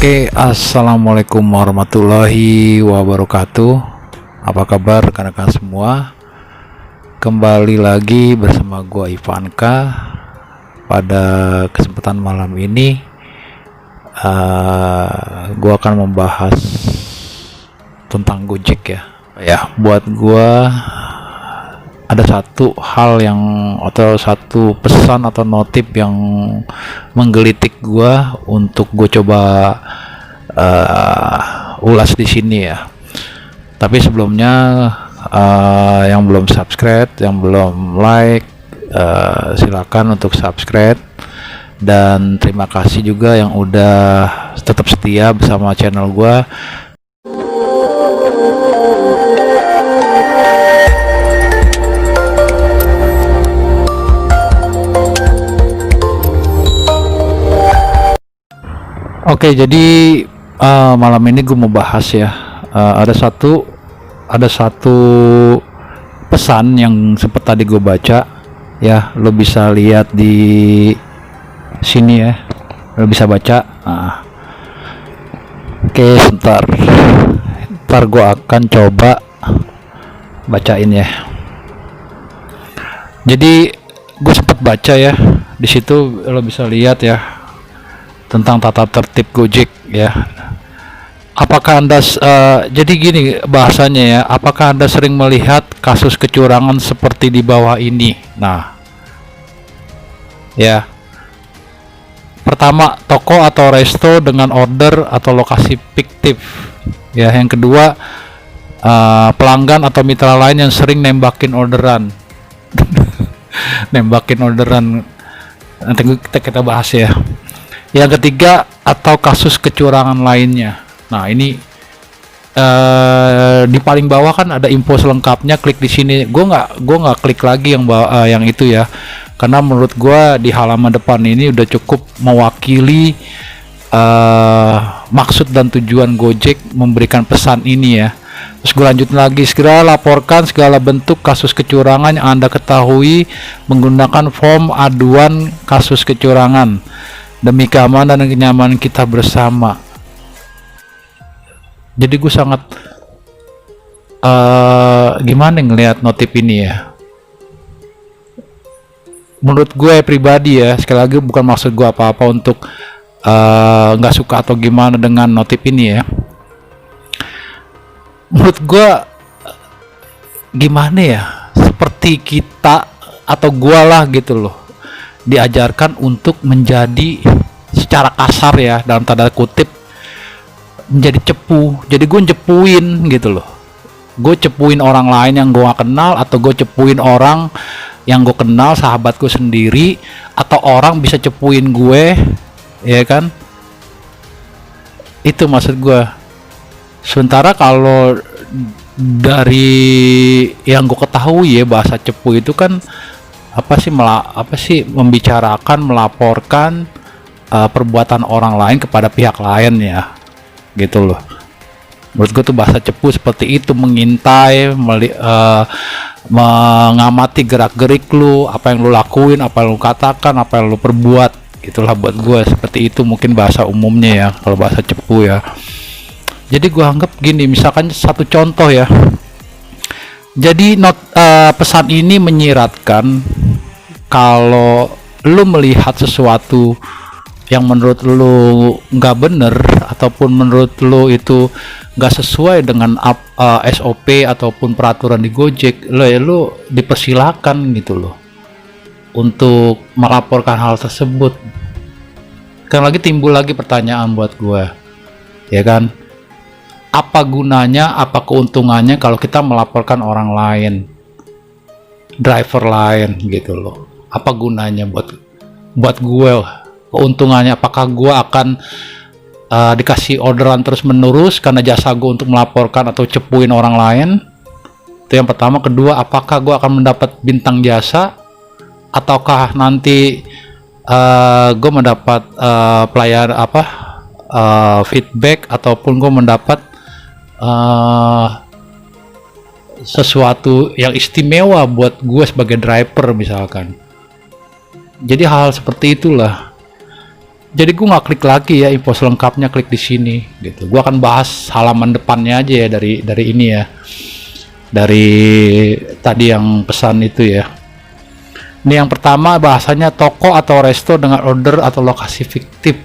Oke, assalamualaikum warahmatullahi wabarakatuh. Apa kabar rekan-rekan semua? Kembali lagi bersama gua Ivanka. Pada kesempatan malam ini, gua akan membahas tentang Gojek ya. Buat gua ada satu hal yang atau satu pesan atau notif yang menggelitik gua untuk gue coba ulas di sini ya. Tapi sebelumnya yang belum subscribe, yang belum like, silakan untuk subscribe, dan terima kasih juga yang udah tetap setia bersama channel gua. Oke, jadi malam ini gue mau bahas ya, ada satu pesan yang sempat tadi gue baca ya. Lo bisa lihat di sini ya, lo bisa baca. Oke, ntar gue akan coba bacain ya. Jadi gue sempat baca ya, di situ lo bisa lihat ya tentang tata tertib Gojek ya. Apakah Anda jadi gini bahasanya ya, apakah Anda sering melihat kasus kecurangan seperti di bawah ini? Nah, ya. Pertama, toko atau resto dengan order atau lokasi fiktif. Ya, yang kedua, pelanggan atau mitra lain yang sering nembakin orderan. Nembakin orderan. Nanti kita bahas ya. Yang ketiga, atau kasus kecurangan lainnya. Nah, ini di paling bawah kan ada info selengkapnya, klik di sini. Gua nggak klik lagi yang itu ya, karena menurut gua di halaman depan ini udah cukup mewakili maksud dan tujuan Gojek memberikan pesan ini ya. Terus gue lanjut lagi, segera laporkan segala bentuk kasus kecurangan yang Anda ketahui menggunakan form aduan kasus kecurangan demi keamanan dan kenyamanan kita bersama. Jadi gue sangat gimana ngelihat notif ini ya. Menurut gue pribadi ya, sekali lagi bukan maksud gue apa-apa untuk nggak suka atau gimana dengan notif ini ya. Menurut gue gimana ya, seperti kita atau gue lah gitu loh, diajarkan untuk menjadi secara kasar ya, dalam tanda kutip, menjadi cepu. Jadi gue cepuin gitu loh, gue cepuin orang lain yang gue gak kenal, atau gue cepuin orang yang gue kenal, sahabat gue sendiri, atau orang bisa cepuin gue, ya kan? Itu maksud gue. Sementara kalau dari yang gue ketahui ya, bahasa cepu itu kan membicarakan, melaporkan perbuatan orang lain kepada pihak lain ya, gitu loh. Menurut gue tuh bahasa cepu seperti itu, mengintai, mengamati gerak-gerik lu, apa yang lu lakuin, apa yang lu katakan, apa yang lu perbuat, gitulah. Buat gue seperti itu mungkin bahasa umumnya ya, kalau bahasa cepu ya. Jadi gue anggap gini, misalkan satu contoh ya. Jadi pesan ini menyiratkan kalau lu melihat sesuatu yang menurut lu nggak bener, ataupun menurut lu itu nggak sesuai dengan SOP ataupun peraturan di Gojek, lu dipersilakan gitu loh untuk melaporkan hal tersebut. Kan lagi timbul lagi pertanyaan buat gue, ya kan? Apa gunanya, apa keuntungannya kalau kita melaporkan orang lain, driver lain gitu loh? Apa gunanya buat gue? Keuntungannya, apakah gue akan dikasih orderan terus menerus karena jasa gue untuk melaporkan atau cepuin orang lain? Itu yang pertama. Kedua, apakah gue akan mendapat bintang jasa, ataukah nanti gue mendapat feedback, ataupun gue mendapat sesuatu yang istimewa buat gue sebagai driver misalkan. Jadi hal seperti itulah Jadi gue nggak klik lagi ya info selengkapnya, klik di sini gitu. Gue akan bahas halaman depannya aja ya dari ini ya, dari tadi yang pesan itu ya. Ini yang pertama bahasanya toko atau resto dengan order atau lokasi fiktif.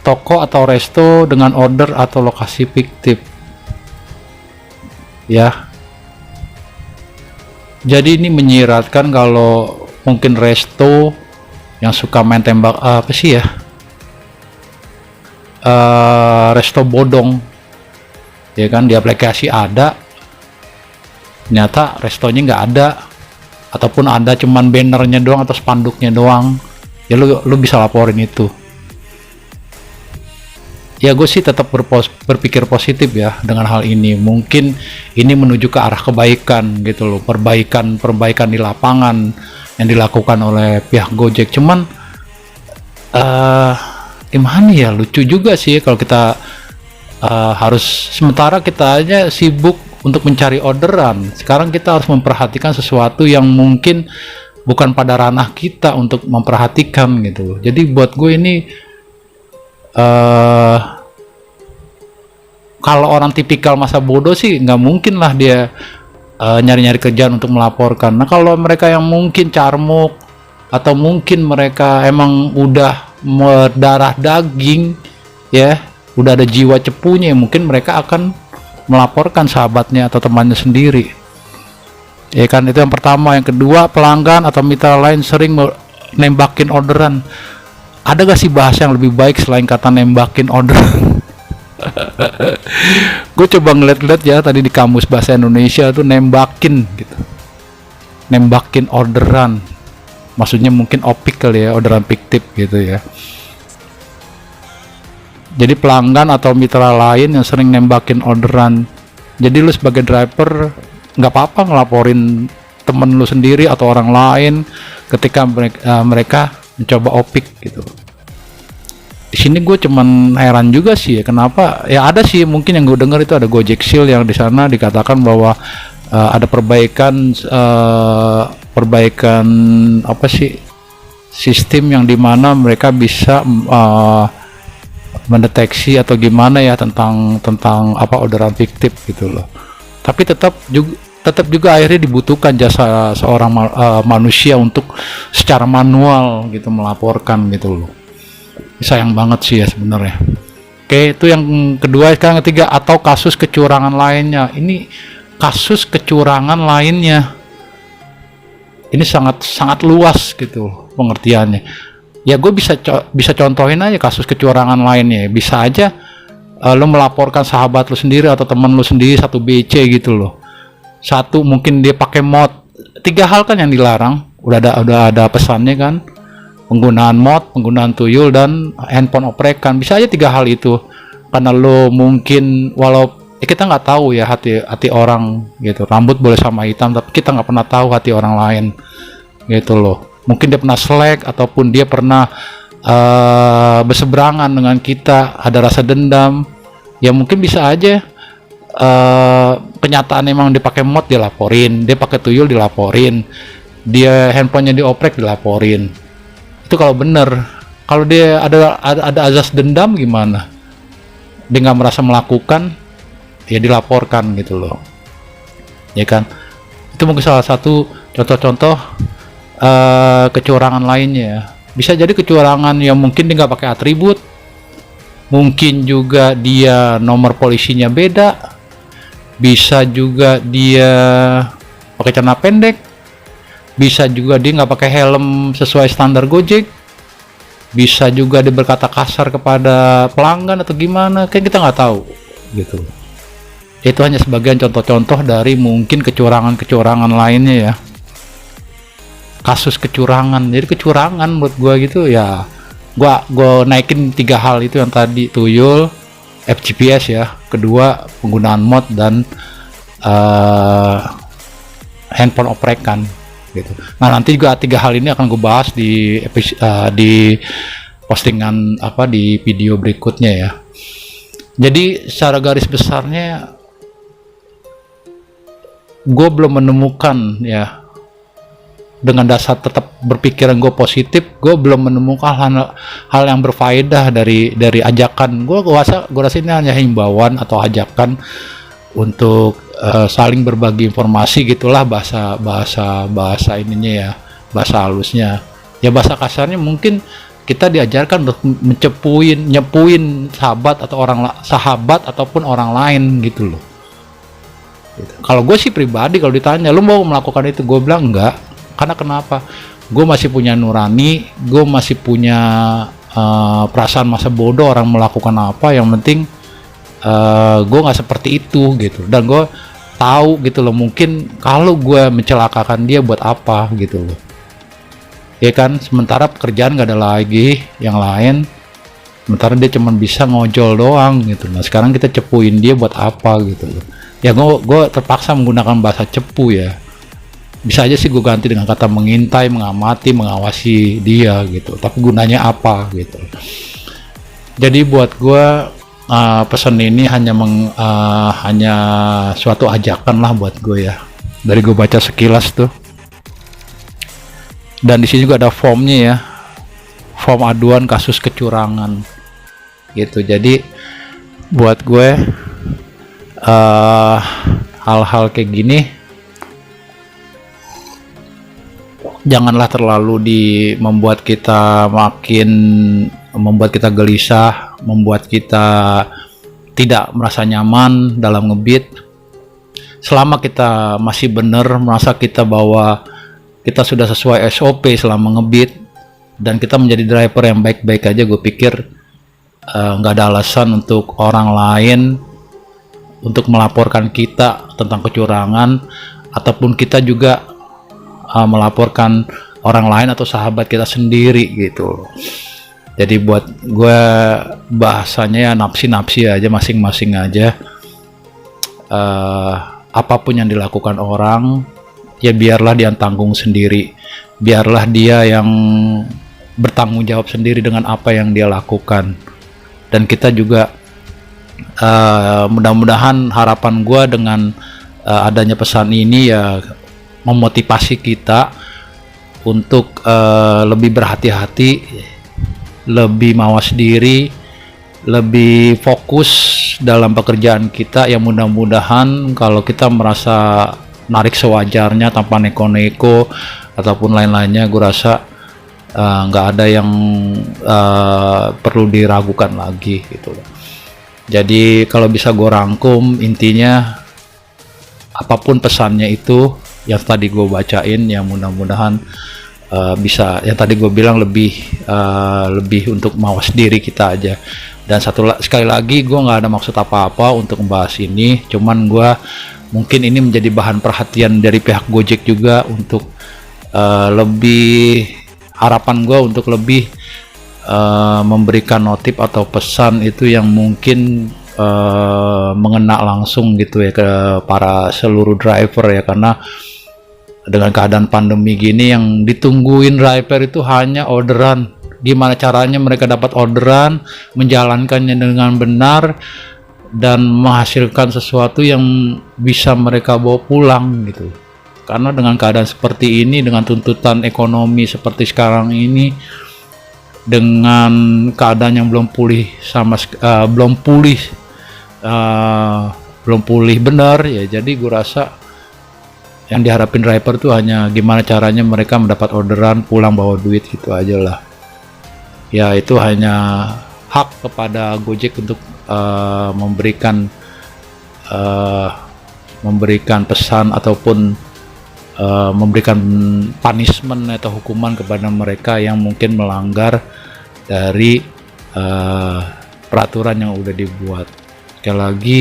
Toko atau resto dengan order atau lokasi fiktif ya. Jadi ini menyiratkan kalau mungkin resto yang suka main tembak apa sih ya, resto bodong ya kan, di aplikasi ada, ternyata restonya nggak ada, ataupun ada cuman bannernya doang atau spanduknya doang, ya lu bisa laporin itu. Ya gue sih tetap berpikir positif ya dengan hal ini. Mungkin ini menuju ke arah kebaikan gitu loh, perbaikan di lapangan yang dilakukan oleh pihak Gojek. Cuman gimana ya, lucu juga sih kalau kita harus, sementara kita aja sibuk untuk mencari orderan, sekarang kita harus memperhatikan sesuatu yang mungkin bukan pada ranah kita untuk memperhatikan gitu loh. Jadi buat gue ini kalau orang tipikal masa bodoh sih nggak mungkin lah dia nyari-nyari kerjaan untuk melaporkan. Nah kalau mereka yang mungkin carmuk atau mungkin mereka emang udah darah daging ya, udah ada jiwa cepunya, mungkin mereka akan melaporkan sahabatnya atau temannya sendiri ya kan. Itu yang pertama. Yang kedua, pelanggan atau mitra lain sering nembakin orderan. Ada gak sih bahasa yang lebih baik selain kata nembakin orderan? Gue coba ngeliat-liat ya tadi di kamus bahasa Indonesia tuh, nembakin gitu, nembakin orderan, maksudnya mungkin opik kali ya, orderan fiktif gitu ya. Jadi pelanggan atau mitra lain yang sering nembakin orderan. Jadi lu sebagai driver nggak apa-apa ngelaporin temen lu sendiri atau orang lain ketika mereka mencoba opik gitu. Di sini gue cuman heran juga sih ya, kenapa ya. Ada sih mungkin yang gue dengar itu ada Gojek Shield yang di sana dikatakan bahwa ada perbaikan apa sih, sistem yang dimana mereka bisa mendeteksi atau gimana ya tentang apa orderan fiktif gitu loh. Tapi tetap juga akhirnya dibutuhkan jasa seorang manusia untuk secara manual gitu melaporkan gitu loh. Sayang banget sih ya sebenarnya. Oke, itu yang kedua. Sekarang ketiga, atau kasus kecurangan lainnya. Ini kasus kecurangan lainnya, ini sangat luas gitu pengertiannya ya. Gue bisa contohin aja kasus kecurangan lainnya. Bisa aja lo melaporkan sahabat lo sendiri atau temen lo sendiri satu BC gitu loh. Satu, mungkin dia pakai mod. 3 hal kan yang dilarang, udah ada pesannya kan, penggunaan mod, penggunaan tuyul, dan handphone oprekan. Bisa aja 3 hal itu karena lo mungkin, walau kita nggak tahu ya hati orang gitu. Rambut boleh sama hitam, tapi kita nggak pernah tahu hati orang lain gitu loh. Mungkin dia pernah selek ataupun dia pernah berseberangan dengan kita, ada rasa dendam ya. Mungkin bisa aja kenyataan emang dia pakai mod dilaporin, dia pakai tuyul dilaporin, dia handphonenya dioprek dilaporin. Itu kalau bener. Kalau dia ada azas dendam gimana, dia nggak merasa melakukan, ya dilaporkan gitu loh ya kan. Itu mungkin salah satu contoh-contoh kecurangan lainnya. Bisa jadi kecurangan yang mungkin dia nggak pakai atribut, mungkin juga dia nomor polisinya beda, bisa juga dia pakai celana pendek, bisa juga dia nggak pakai helm sesuai standar Gojek, bisa juga dia berkata kasar kepada pelanggan atau gimana, kan kita nggak tahu gitu. Itu hanya sebagian contoh-contoh dari mungkin kecurangan lainnya ya, kasus kecurangan. Jadi kecurangan menurut gua gitu ya, gua naikin 3 hal itu yang tadi, tuyul, FGPS ya, kedua penggunaan mod, dan handphone oprekan gitu. Nah nanti juga 3 hal ini akan gue bahas di postingan di video berikutnya ya. Jadi secara garis besarnya gue belum menemukan ya dengan dasar tetap berpikiran gue positif, gue belum menemukan hal yang berfaedah dari ajakan gue rasa ini hanya himbauan atau ajakan untuk saling berbagi informasi gitulah, bahasa ininya ya, bahasa halusnya ya, bahasa kasarnya mungkin kita diajarkan untuk nyepuin sahabat ataupun orang lain gitu loh. Kalau gue sih pribadi, kalau ditanya lu mau melakukan itu, gue bilang enggak. Karena kenapa? Gue masih punya nurani, gue masih punya perasaan masa bodoh orang melakukan apa, yang penting gue nggak seperti itu gitu. Dan gue tahu gitu loh, mungkin kalau gue mencelakakan dia buat apa gitu loh, ya kan. Sementara pekerjaan nggak ada lagi yang lain, sementara dia cuma bisa ngojol doang gitu. Nah sekarang kita cepuin dia buat apa gitu loh. Ya gue terpaksa menggunakan bahasa cepu ya. Bisa aja sih gue ganti dengan kata mengintai, mengamati, mengawasi dia gitu. Tapi gunanya apa gitu. Jadi buat gue pesan ini hanya suatu ajakan lah buat gue ya. Dari gue baca sekilas tuh. Dan di sini juga ada formnya ya. Form aduan kasus kecurangan. Gitu. Jadi buat gue hal-hal kayak gini janganlah terlalu membuat kita gelisah, membuat kita tidak merasa nyaman dalam ngebit. Selama kita masih benar merasa kita bahwa kita sudah sesuai SOP selama ngebit dan kita menjadi driver yang baik-baik aja, gue pikir nggak ada alasan untuk orang lain untuk melaporkan kita tentang kecurangan, ataupun kita juga melaporkan orang lain atau sahabat kita sendiri gitu. Jadi buat gue bahasanya ya nafsi aja, masing-masing aja. Apapun yang dilakukan orang ya biarlah dia tanggung sendiri, biarlah dia yang bertanggung jawab sendiri dengan apa yang dia lakukan. Dan kita juga mudah-mudahan harapan gue dengan adanya pesan ini ya memotivasi kita untuk lebih berhati-hati, lebih mawas diri, lebih fokus dalam pekerjaan kita. Yang mudah-mudahan kalau kita merasa narik sewajarnya tanpa neko-neko ataupun lain-lainnya, gue rasa nggak ada yang perlu diragukan lagi gitu loh. Jadi kalau bisa gue rangkum, intinya apapun pesannya itu yang tadi gue bacain, yang mudah-mudahan bisa, yang tadi gue bilang lebih untuk mawas diri kita aja. Dan sekali lagi gue nggak ada maksud apa-apa untuk membahas ini, cuman gue mungkin ini menjadi bahan perhatian dari pihak Gojek juga untuk lebih, harapan gue untuk lebih memberikan notif atau pesan itu yang mungkin mengena langsung gitu ya ke para seluruh driver ya. Karena dengan keadaan pandemi gini yang ditungguin driver itu hanya orderan. Gimana caranya mereka dapat orderan, menjalankannya dengan benar dan menghasilkan sesuatu yang bisa mereka bawa pulang gitu. Karena dengan keadaan seperti ini, dengan tuntutan ekonomi seperti sekarang ini, dengan keadaan yang belum pulih benar ya, jadi gue rasa yang diharapin driver tuh hanya gimana caranya mereka mendapat orderan, pulang bawa duit gitu aja lah ya. Itu hanya hak kepada Gojek untuk memberikan pesan ataupun memberikan punishment atau hukuman kepada mereka yang mungkin melanggar dari peraturan yang udah dibuat. Sekali lagi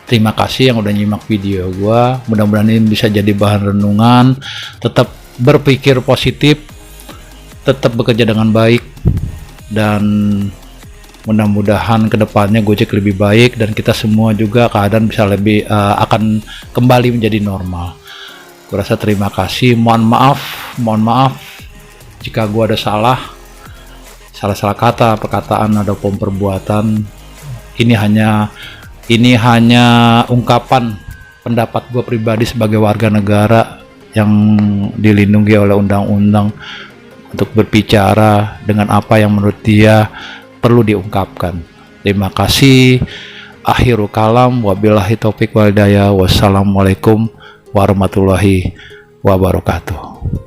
terima kasih yang udah nyimak video gua. Mudah-mudahan ini bisa jadi bahan renungan. Tetap berpikir positif, tetap bekerja dengan baik, dan mudah-mudahan kedepannya Gojek lebih baik dan kita semua juga keadaan bisa lebih akan kembali menjadi normal. Gue rasa terima kasih. Mohon maaf jika gue ada salah kata, perkataan ataupun perbuatan. Ini hanya ungkapan pendapat gue pribadi sebagai warga negara yang dilindungi oleh undang-undang untuk berbicara dengan apa yang menurut dia perlu diungkapkan. Terima kasih. Akhirul kalam, wabillahi taufik wal hidayah. Wassalamualaikum warahmatullahi wabarakatuh.